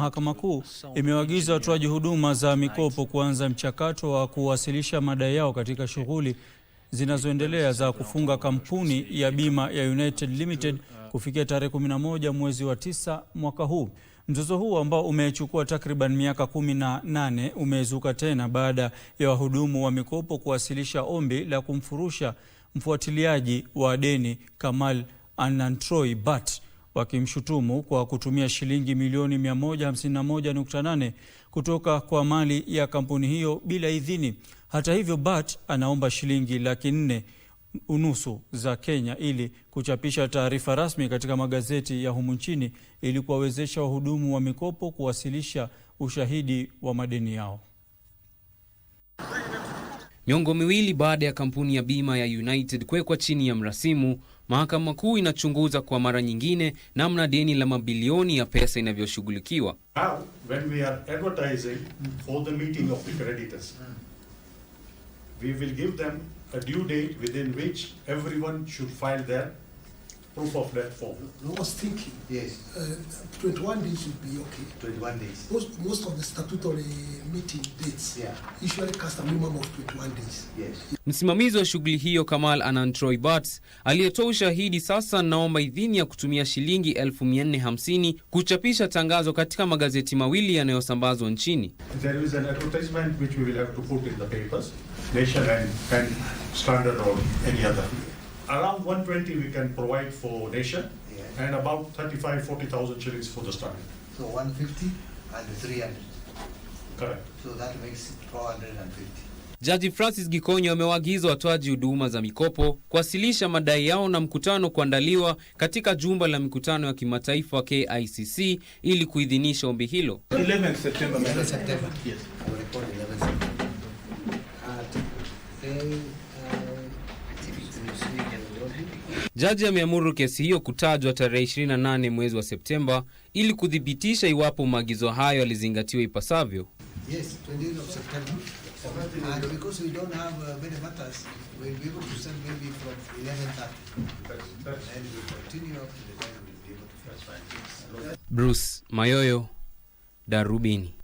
Mahakama Kuu imewaagiza watoaji huduma za mikopo kuanza mchakato wa kuwasilisha madai yao katika shughuli zinazoendelea za kufunga kampuni ya bima ya United Limited kufikia tarehe 11 mwezi wa 9 mwaka huu. Mzozo huu ambao umechukua takriban miaka 18 umezuka tena baada ya wahudumu wa mikopo kuwasilisha ombi la kumfurusha mfuatiliaji wa deni Kamal Anantroy Butt, wakimshutumu kwa kutumia shilingi milioni 151.8 kutoka kwa mali ya kampuni hiyo bila idhini. Hata hivyo, Butt anaomba shilingi 450,000 za Kenya ili kuchapisha taarifa rasmi katika magazeti ya humu nchini ili kuwawezesha wahudumu wa mikopo kuwasilisha ushahidi wa madeni yao. Miongo miwili baada ya kampuni ya bima ya United kuwekwa chini ya mrasimu, Mahakama Kuu inachunguza kwa mara nyingine namna deni la mabilioni ya pesa inavyoshughulikiwa. Now, when we are advertising for the meeting of the creditors, we will give them a due date within which everyone should file their proof of debt form. I was thinking, yes, 21 days should be okay. 21 days. Most of the statutory meeting dates, Yeah, usually cast a minimum of 21 days. yes. Msimamizi wa shughuli hiyo Kamal Anantroy Butt aliyetoa ushahidi sasa naomba idhini ya kutumia shilingi 450,000 kuchapisha tangazo katika magazeti mawili yanayosambazwa nchini. There is an advertisement which we will have to put in the papers, Nation and Standard or any other. Around 120 we can provide for Nation, Yeah. and about 35-40,000 shillings for the Standard. So 150 and 300. Correct. So that makes 450. Jaji Francis Gikonyo amewaagiza watoaji huduma za mikopo kuwasilisha madai yao na mkutano kuandaliwa katika jumba la mikutano ya kimataifa wa KICC ili kuidhinisha ombi hilo. 11 September. 11 September. Yes. I will report 11 September. Jaji ameamuru kesi hiyo kutajwa tarehe 28 mwezi wa Septemba ili kudhibitisha iwapo maagizo hayo yalizingatiwa ipasavyo. Yes, 28th of September. And because we don't have many matters, we'll be able to send maybe from 11:30. And we continue up to the time we'll be able to finish. Bruce Mayoyo, Darubini.